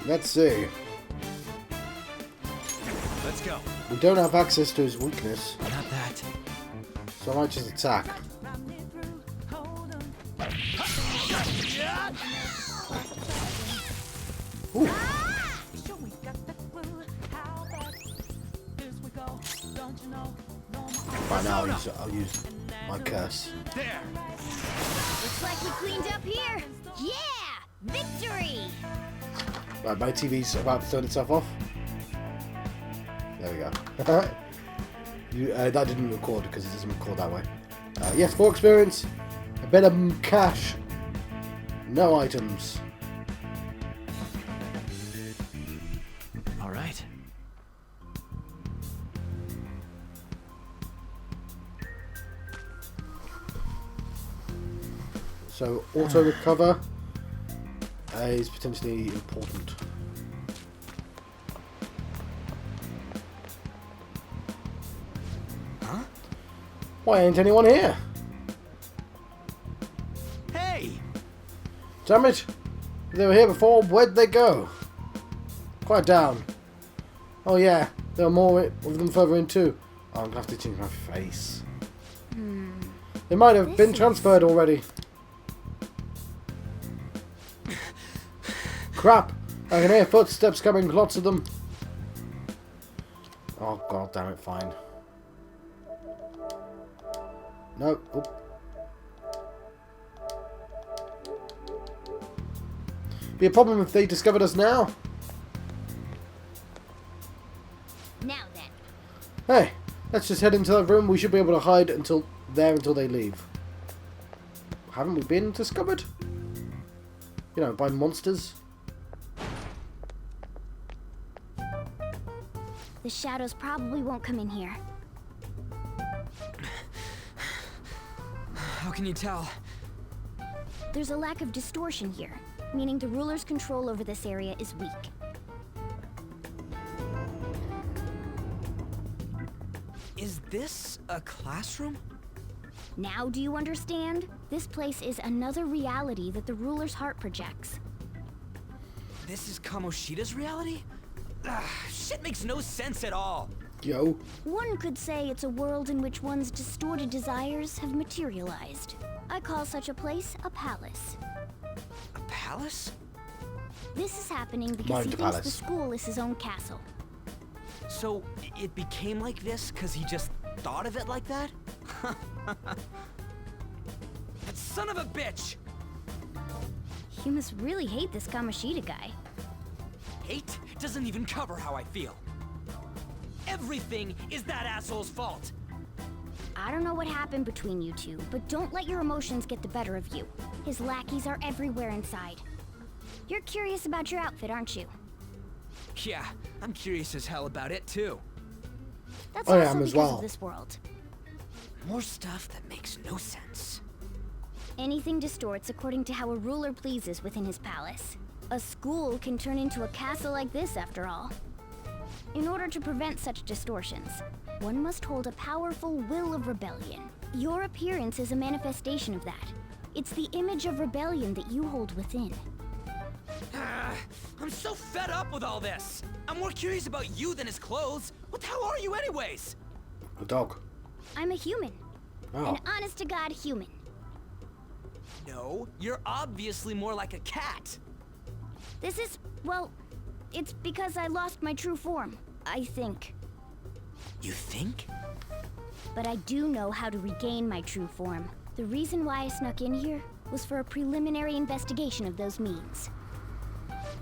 [SPEAKER 1] Let's see.
[SPEAKER 4] Let's go.
[SPEAKER 1] We don't have access to his weakness.
[SPEAKER 2] Not that.
[SPEAKER 1] So I might just attack. Ooh. Right now I'll use my curse.
[SPEAKER 4] There.
[SPEAKER 15] Looks like we cleaned up here. Yeah! Victory!
[SPEAKER 1] Right, my TV's about to turn itself off. There we go. That didn't record because it doesn't record that way. Yes, more experience. A bit of cash. No items.
[SPEAKER 2] All right.
[SPEAKER 1] So auto recover is potentially important.
[SPEAKER 2] Huh?
[SPEAKER 1] Why ain't anyone here?
[SPEAKER 2] Hey!
[SPEAKER 1] Damn it! If they were here before, where'd they go? Quiet down. Oh yeah, there are more of them further in too. Oh, I'm gonna have to change my face. They might have been transferred already. Crap! I can hear footsteps coming, lots of them. Oh god damn it, fine. No. Oop. Be a problem if they discovered us now.
[SPEAKER 15] Now then.
[SPEAKER 1] Hey, let's just head into that room. We should be able to hide until they leave. Haven't we been discovered? You know, by monsters?
[SPEAKER 15] The shadows probably won't come in here.
[SPEAKER 2] How can you tell?
[SPEAKER 15] There's a lack of distortion here, meaning the ruler's control over this area is weak.
[SPEAKER 2] Is this a classroom?
[SPEAKER 15] Now do you understand? This place is another reality that the ruler's heart projects.
[SPEAKER 2] This is Kamoshida's reality? Ugh, shit makes no sense at all.
[SPEAKER 1] Yo.
[SPEAKER 15] One could say it's a world in which one's distorted desires have materialized. I call such a place a palace.
[SPEAKER 2] A palace?
[SPEAKER 15] This is happening because he thinks the school is his own castle.
[SPEAKER 2] So, it became like this because he just thought of it like that? That son of a bitch!
[SPEAKER 15] You must really hate this Kamoshida guy.
[SPEAKER 2] Hate doesn't even cover how I feel. Everything is that asshole's fault.
[SPEAKER 15] I don't know what happened between you two, but don't let your emotions get the better of you. His lackeys are everywhere inside. You're curious about your outfit, aren't you?
[SPEAKER 2] Yeah, I'm curious as hell about it too.
[SPEAKER 15] That's also because of this world.
[SPEAKER 2] More stuff that makes no sense.
[SPEAKER 15] Anything distorts according to how a ruler pleases within his palace. A school can turn into a castle like this, after all. In order to prevent such distortions, one must hold a powerful will of rebellion. Your appearance is a manifestation of that. It's the image of rebellion that you hold within.
[SPEAKER 2] I'm so fed up with all this. I'm more curious about you than his clothes. What the hell are you anyways?
[SPEAKER 1] A dog.
[SPEAKER 15] I'm a human.
[SPEAKER 1] Oh.
[SPEAKER 15] An honest-to-God human.
[SPEAKER 2] No, you're obviously more like a cat.
[SPEAKER 15] This is, well, it's because I lost my true form, I think.
[SPEAKER 2] You think?
[SPEAKER 15] But I do know how to regain my true form. The reason why I snuck in here was for a preliminary investigation of those means.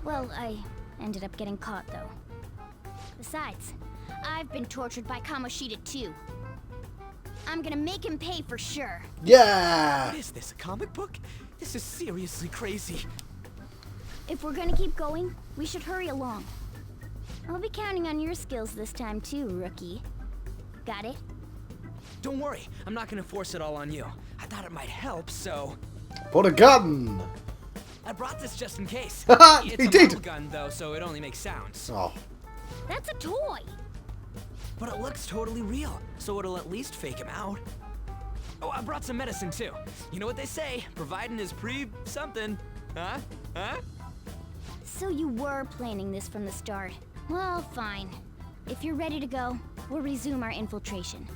[SPEAKER 15] Well, I ended up getting caught, though. Besides, I've been tortured by Kamoshida, too. I'm gonna make him pay for sure.
[SPEAKER 1] Yeah!
[SPEAKER 2] What is this, a comic book? This is seriously crazy.
[SPEAKER 15] If we're gonna keep going, we should hurry along. I'll be counting on your skills this time, too, rookie. Got it?
[SPEAKER 2] Don't worry, I'm not gonna force it all on you. I thought it might help, so...
[SPEAKER 1] Put a gun!
[SPEAKER 2] I brought this just in case.
[SPEAKER 1] He
[SPEAKER 2] It's a
[SPEAKER 1] did.
[SPEAKER 2] metal gun, though, so it only makes sounds.
[SPEAKER 1] Oh.
[SPEAKER 15] That's a toy!
[SPEAKER 2] But it looks totally real, so it'll at least fake him out. Oh, I brought some medicine, too. You know what they say, providing is something. Huh? Huh?
[SPEAKER 15] So you were planning this from the start. Well, fine. If you're ready to go, we'll resume our infiltration.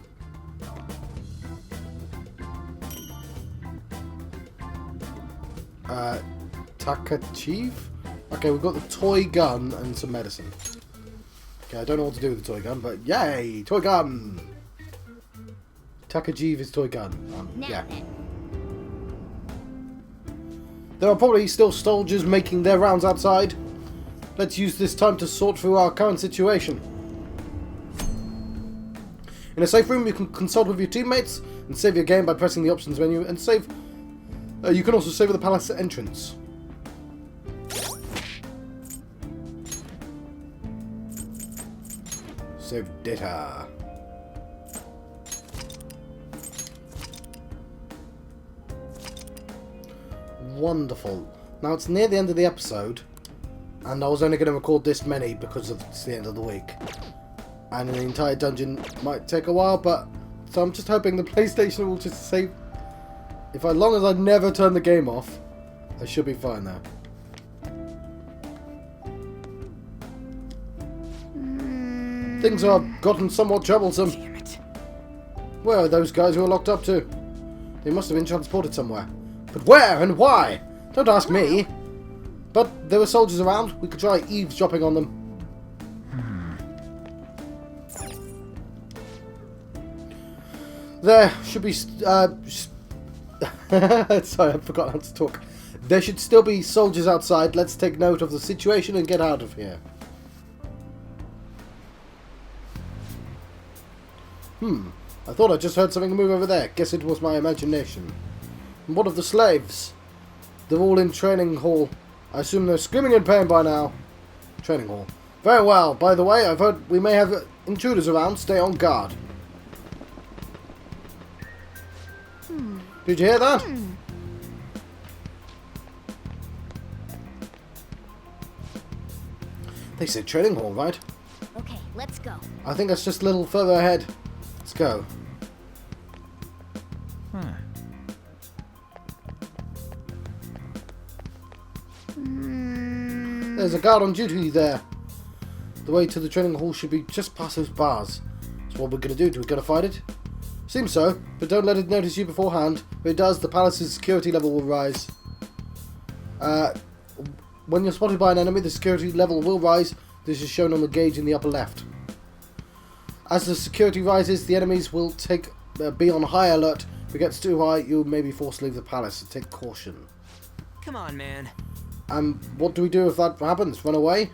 [SPEAKER 1] Takachiv? Okay, we've got the toy gun and some medicine. Okay, I don't know what to do with the toy gun, but yay! Toy gun! Takajiv is toy gun. Yeah. There are probably still soldiers making their rounds outside. Let's use this time to sort through our current situation. In a safe room, you can consult with your teammates and save your game by pressing the options menu and save. You can also save at the palace entrance. Save data. Wonderful. Now it's near the end of the episode, and I was only going to record this many because it's the end of the week. And the entire dungeon might take a while, but so I'm just hoping the PlayStation will just save. If as long as I never turn the game off, I should be fine now. Things have gotten somewhat troublesome.
[SPEAKER 2] Damn it.
[SPEAKER 1] Where are those guys who are locked up to? They must have been transported somewhere. But where and why? Don't ask me. But there were soldiers around. We could try eavesdropping on them. There should be... sorry, I forgot how to talk. There should still be soldiers outside. Let's take note of the situation and get out of here. I thought I just heard something move over there. Guess it was my imagination. And what of the slaves? They're all in training hall. I assume they're screaming in pain by now. Training hall. Very well. By the way, I've heard we may have intruders around. Stay on guard. Did you hear that? They said training hall, right?
[SPEAKER 15] Okay, let's go.
[SPEAKER 1] I think that's just a little further ahead. Let's go. There's a guard on duty there. The way to the training hall should be just past those bars. So what we're going to do? Do we going to fight it? Seems so, but don't let it notice you beforehand. If it does, the palace's security level will rise. When you're spotted by an enemy, the security level will rise. This is shown on the gauge in the upper left. As the security rises, the enemies will be on high alert. If it gets too high, you may be forced to leave the palace, so take caution.
[SPEAKER 2] Come on, man.
[SPEAKER 1] What do we do if that happens? Run away?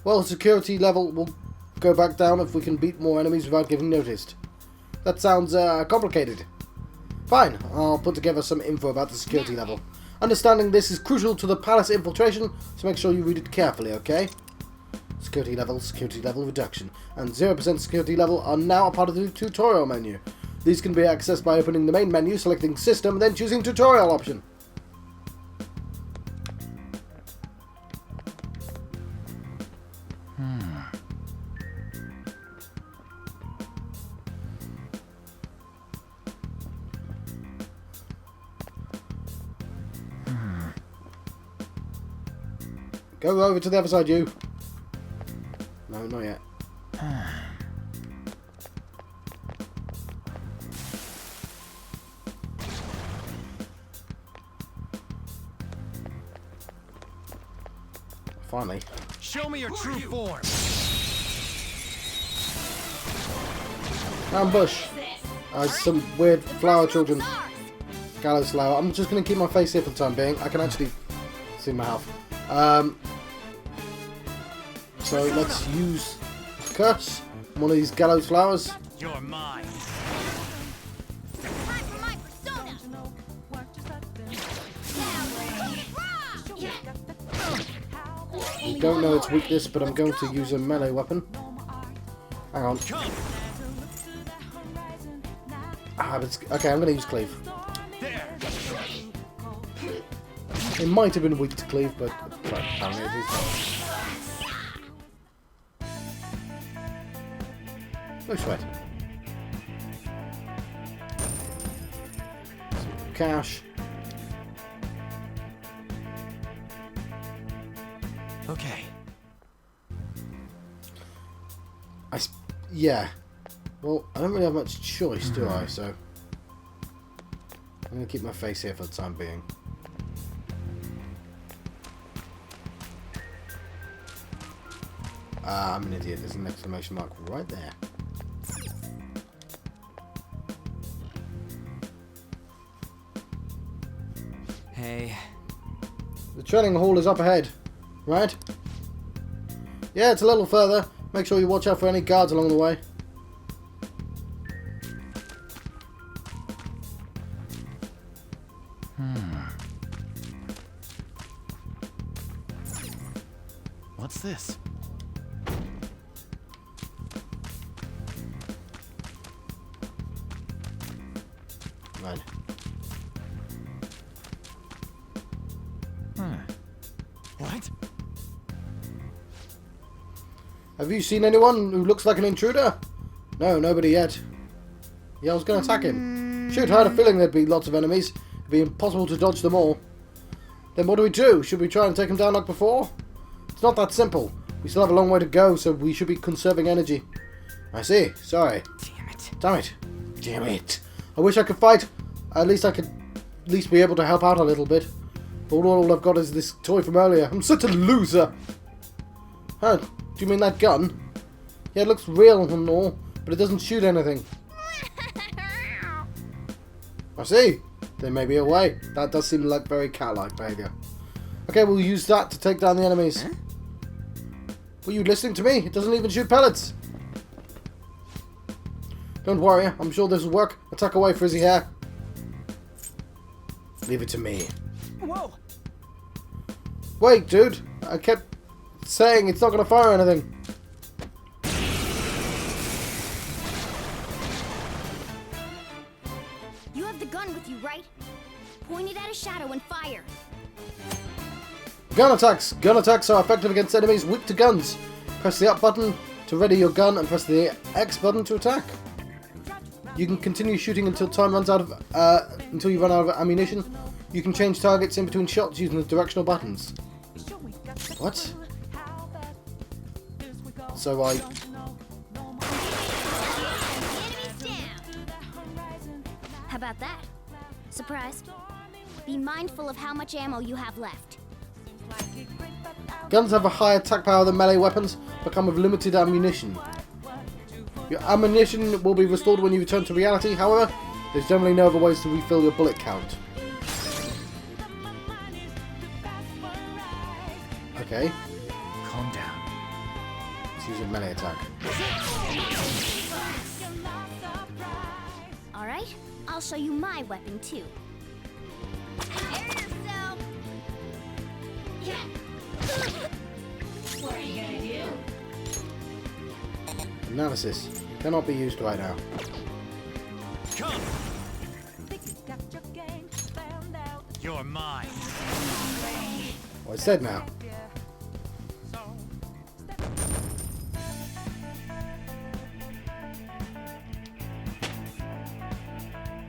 [SPEAKER 1] Well, the security level will go back down if we can beat more enemies without getting noticed. That sounds complicated. Fine, I'll put together some info about the security level. Understanding this is crucial to the palace infiltration, so make sure you read it carefully, okay? Security level reduction, and 0% security level are now a part of the tutorial menu. These can be accessed by opening the main menu, selecting System, and then choosing Tutorial option. Go over to the other side, you. No, not yet. Finally.
[SPEAKER 7] Show me your true form.
[SPEAKER 1] Ambush. Some weird flower children. Gallows flower. I'm just going to keep my face here for the time being. I can actually see my health. So let's use curse. One of these gallows flowers.
[SPEAKER 13] You're mine.
[SPEAKER 1] I don't know its weakness, but I'm going to use a melee weapon. Hang on. Ah, but it's, okay, I'm going to use cleave. It might have been weak to cleave, but apparently it is not. No sweat. Some cash.
[SPEAKER 13] Okay.
[SPEAKER 1] Yeah. Well, I don't really have much choice, do I? So I'm going to keep my face here for the time being. I'm an idiot. There's an exclamation mark right there.
[SPEAKER 2] Hey.
[SPEAKER 1] The training hall is up ahead, right? Yeah, it's a little further. Make sure you watch out for any guards along the way.
[SPEAKER 13] What's this?
[SPEAKER 1] Right.
[SPEAKER 13] What?
[SPEAKER 1] Have you seen anyone who looks like an intruder? No, nobody yet. Yeah, I was going to attack him. Shoot, I had a feeling there'd be lots of enemies. It'd be impossible to dodge them all. Then what do we do? Should we try and take him down like before? It's not that simple. We still have a long way to go, so we should be conserving energy. I see. Sorry.
[SPEAKER 2] Damn it.
[SPEAKER 1] Damn it. Damn it. I wish I could fight. At least I could be able to help out a little bit. But all I've got is this toy from earlier. I'm such a loser. Huh? Do you mean that gun? Yeah, it looks real and all, but it doesn't shoot anything. I see. There may be a way. That does seem like very cat-like behaviour. Okay, we'll use that to take down the enemies. Huh? Were you listening to me? It doesn't even shoot pellets. Don't worry, I'm sure this will work. Attack away, frizzy hair. Leave it to me.
[SPEAKER 2] Whoa!
[SPEAKER 1] Wait, dude. I kept saying it's not going to fire anything.
[SPEAKER 15] You have the gun with you, right? Point it at a shadow and fire.
[SPEAKER 1] Gun attacks. Gun attacks are effective against enemies weak to guns. Press the up button to ready your gun and press the X button to attack. You can continue shooting until time runs out of until you run out of ammunition. You can change targets in between shots using the directional buttons. What? So
[SPEAKER 15] How about that? Surprise. Be mindful of how much ammo you have left.
[SPEAKER 1] Guns have a higher attack power than melee weapons, but come with limited ammunition. Your ammunition will be restored when you return to reality, however, there's generally no other ways to refill your bullet count. Okay.
[SPEAKER 13] Calm down.
[SPEAKER 1] Let's use a melee attack.
[SPEAKER 15] Alright, I'll show you my weapon too.
[SPEAKER 3] What are you gonna do?
[SPEAKER 1] Analysis. Cannot be used right now.
[SPEAKER 13] Come! You're mine.
[SPEAKER 1] Well, it's dead now.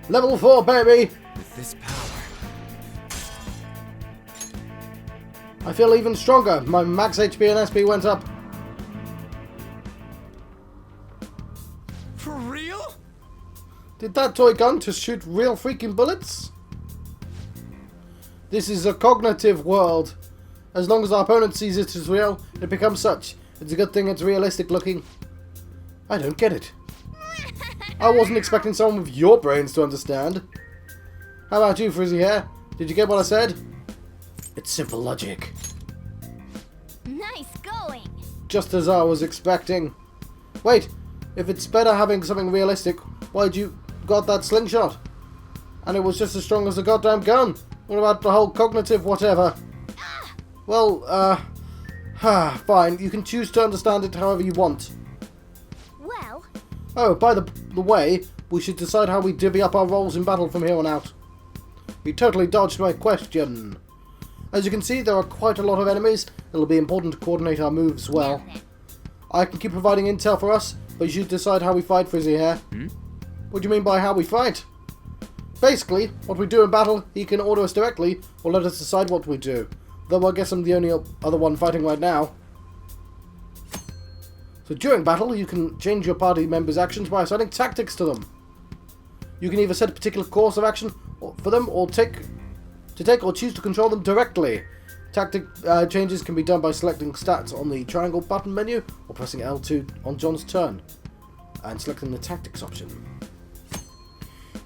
[SPEAKER 1] Level 4, baby!
[SPEAKER 2] With this power.
[SPEAKER 1] I feel even stronger. My max HP and SP went up.
[SPEAKER 13] For real?
[SPEAKER 1] Did that toy gun just shoot real freaking bullets? This is a cognitive world. As long as our opponent sees it as real, it becomes such. It's a good thing it's realistic looking. I don't get it. I wasn't expecting someone with your brains to understand. How about you, Frizzy Hair? Did you get what I said? It's simple logic.
[SPEAKER 15] Nice going.
[SPEAKER 1] Just as I was expecting. Wait, if it's better having something realistic, why'd you got that slingshot? And it was just as strong as a goddamn gun. What about the whole cognitive whatever? Well, fine. You can choose to understand it however you want.
[SPEAKER 15] Well...
[SPEAKER 1] Oh, by the way, we should decide how we divvy up our roles in battle from here on out. We totally dodged my question. As you can see, there are quite a lot of enemies. It'll be important to coordinate our moves well. I can keep providing intel for us, but you should decide how we fight, Frizzy Hair. What do you mean by how we fight? Basically, what we do in battle, he can order us directly, or let us decide what we do. Though I guess I'm the only other one fighting right now. So during battle, you can change your party members' actions by assigning tactics to them. You can either set a particular course of action for them, or take or choose to control them directly. Tactic changes can be done by selecting stats on the triangle button menu, or pressing L2 on John's turn, and selecting the tactics option.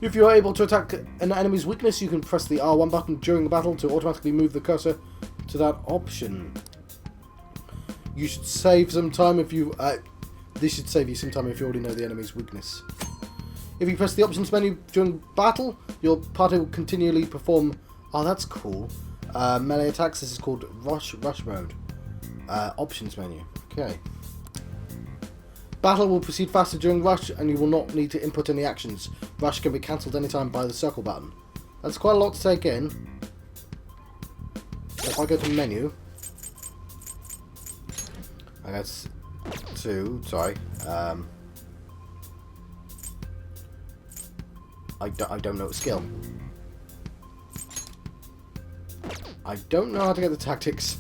[SPEAKER 1] If you are able to attack an enemy's weakness, you can press the R1 button during the battle to automatically move the cursor to that option. You should save some time if you... this should save you some time if you already know the enemy's weakness. If you press the options menu during battle, your party will continually perform... Oh, that's cool. Melee attacks. This is called rush mode. Options menu. Okay. Battle will proceed faster during rush, and you will not need to input any actions. Rush can be cancelled anytime by the circle button. That's quite a lot to take in. So if I go to menu, I go to sorry. I don't know skill. I don't know how to get the tactics.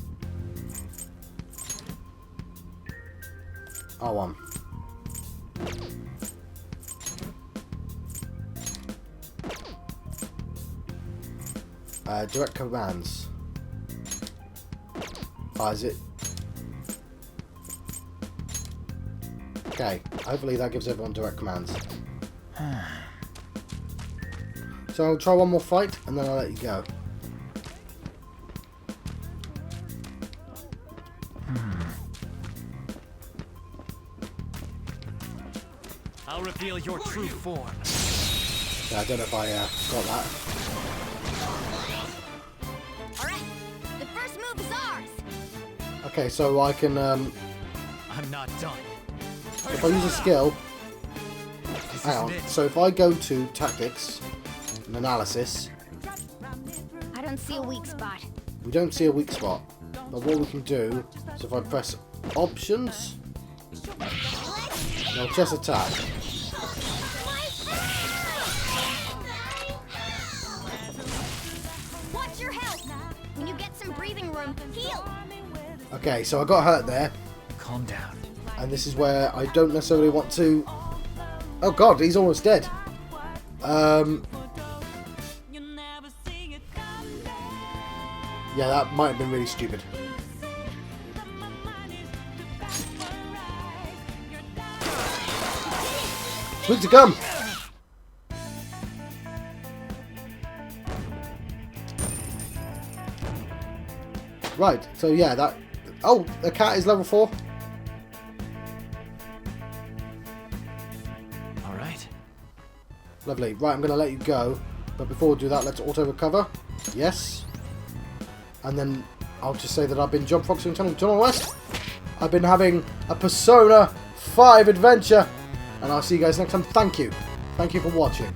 [SPEAKER 1] R1. Direct commands. Is it? Okay, hopefully that gives everyone direct commands. So I'll try one more fight and then I'll let you go.
[SPEAKER 13] I'll reveal your true form.
[SPEAKER 1] Yeah, I don't know if I got that.
[SPEAKER 15] Alright, the first move is ours!
[SPEAKER 1] Okay, so I can...
[SPEAKER 13] I'm not done.
[SPEAKER 1] If I use a skill... Hang on. So if I go to Tactics and Analysis...
[SPEAKER 15] I don't see a weak spot.
[SPEAKER 1] We don't see a weak spot. But what we can do is if I press Options... No, just attack.
[SPEAKER 15] Watch your health! When you get some breathing room, heal!
[SPEAKER 1] Okay, so I got hurt there.
[SPEAKER 13] Calm down.
[SPEAKER 1] And this is where I don't necessarily want to... Oh god, he's almost dead. Yeah, that might have been really stupid. Quick to come! Right, so yeah, that... Oh, the cat is level 4.
[SPEAKER 13] Alright.
[SPEAKER 1] Lovely. Right, I'm going to let you go. But before we do that, let's auto-recover. Yes. And then I'll just say that I've been John Fox from John West. I've been having a Persona 5 adventure. And I'll see you guys next time. Thank you. Thank you for watching.